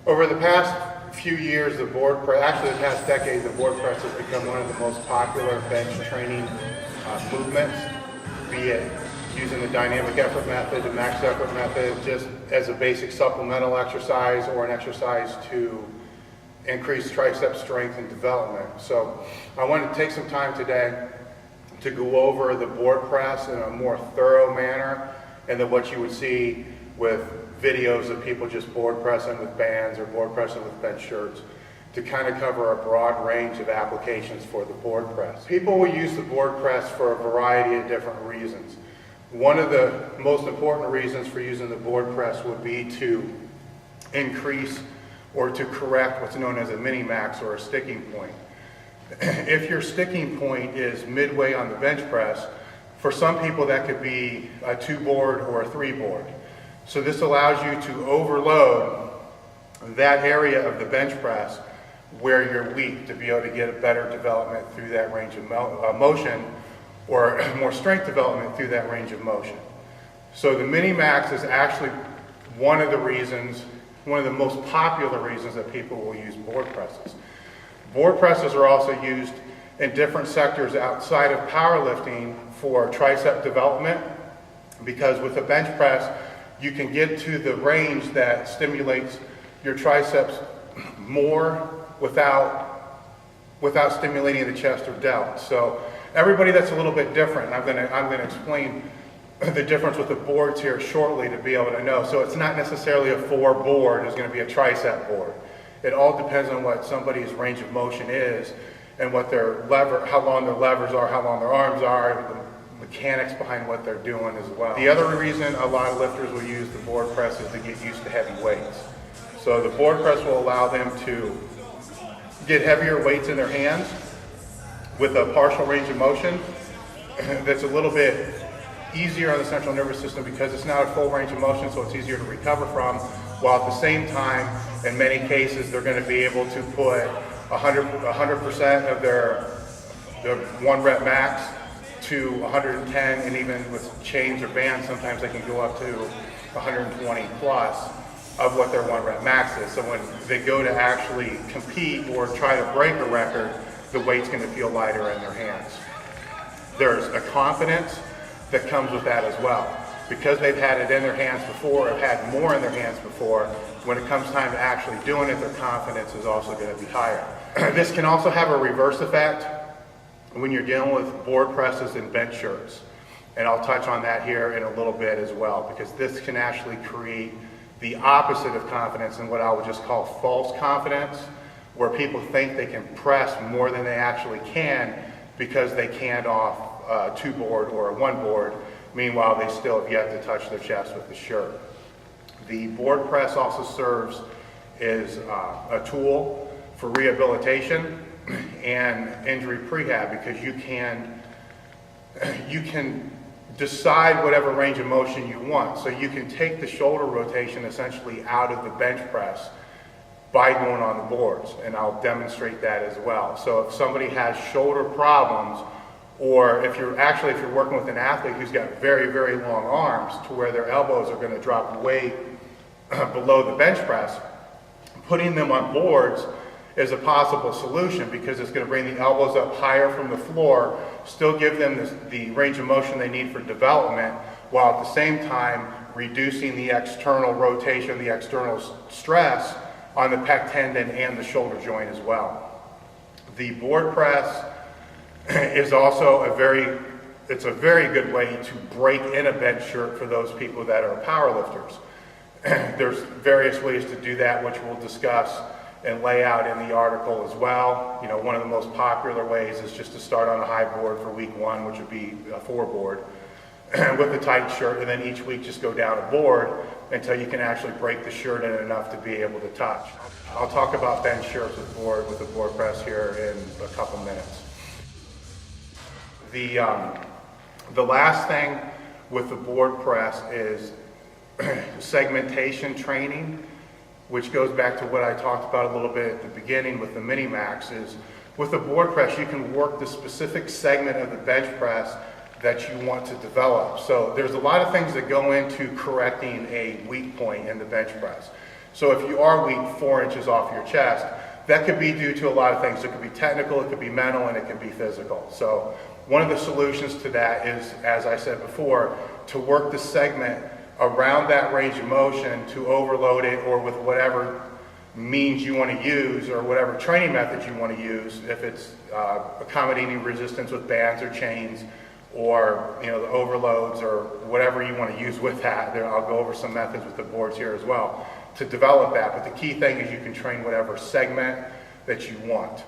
Over the past few years, the past decade, the board press has become one of the most popular bench training movements, be it using the dynamic effort method, the max effort method, just as a basic supplemental exercise or an exercise to increase tricep strength and development. So I wanted to take some time today to go over the board press in a more thorough manner, and then what you would see with videos of people just board pressing with bands or board pressing with bench shirts, to kind of cover a broad range of applications for the board press. People will use the board press for a variety of different reasons. One of the most important reasons for using the board press would be to increase or to correct what's known as a mini-max or a sticking point. If your sticking point is midway on the bench press, for some people that could be a 2-board or a 3-board. So this allows you to overload that area of the bench press where you're weak to be able to get a better development through that range of motion, or more strength development through that range of motion. So the mini-max is actually one of the most popular reasons that people will use board presses. Board presses are also used in different sectors outside of powerlifting for tricep development, because with a bench press, you can get to the range that stimulates your triceps more without stimulating the chest or delt. So everybody that's a little bit different. I'm gonna explain the difference with the boards here shortly to be able to know. So it's not necessarily a 4-board is going to be a tricep board. It all depends on what somebody's range of motion is and what how long their levers are, how long their arms are, the mechanics behind what they're doing as well. The other reason a lot of lifters will use the board press is to get used to heavy weights. So the board press will allow them to get heavier weights in their hands with a partial range of motion that's a little bit easier on the central nervous system because it's not a full range of motion, so it's easier to recover from, while at the same time, in many cases, they're going to be able to put 100% of their 1 rep max to 110, and even with chains or bands, sometimes they can go up to 120 plus of what their 1 rep max is. So when they go to actually compete or try to break a record, the weight's going to feel lighter in their hands. There's a confidence that comes with that as well. Because they've had it in their hands before, have had more in their hands before, when it comes time to actually doing it, their confidence is also going to be higher. This can also have a reverse effect when you're dealing with board presses and bench shirts. And I'll touch on that here in a little bit as well, because this can actually create the opposite of confidence and what I would just call false confidence, where people think they can press more than they actually can because they can't off a 2-board or a 1-board. Meanwhile, they still have yet to touch their chest with the shirt. The board press also serves as a tool for rehabilitation and injury prehab, because you can decide whatever range of motion you want. So you can take the shoulder rotation essentially out of the bench press by going on the boards, and I'll demonstrate that as well. So if somebody has shoulder problems, or if you're working with an athlete who's got very, very long arms to where their elbows are going to drop way below the bench press, putting them on boards is a possible solution, because it's going to bring the elbows up higher from the floor, still give them the range of motion they need for development, while at the same time reducing the external rotation, the external stress on the pec tendon and the shoulder joint as well. The board press is also a very good way to break in a bench shirt for those people that are powerlifters. There's various ways to do that, which we'll discuss and lay out in the article as well. You know, one of the most popular ways is just to start on a high board for week 1, which would be a 4-board, with a tight shirt, and then each week just go down a board until you can actually break the shirt in enough to be able to touch. I'll talk about bench shirts with the board press here in a couple minutes. The last thing with the board press is segmentation training, which goes back to what I talked about a little bit at the beginning with the mini-max. Is with the board press, you can work the specific segment of the bench press that you want to develop. So there's a lot of things that go into correcting a weak point in the bench press. So if you are weak 4 inches off your chest, that could be due to a lot of things. It could be technical, it could be mental, and it can be physical. So one of the solutions to that is, as I said before, to work the segment around that range of motion to overload it, or with whatever means you want to use or whatever training methods you want to use, if it's accommodating resistance with bands or chains, or the overloads or whatever you want to use with that. I'll go over some methods with the boards here as well to develop that. But the key thing is you can train whatever segment that you want.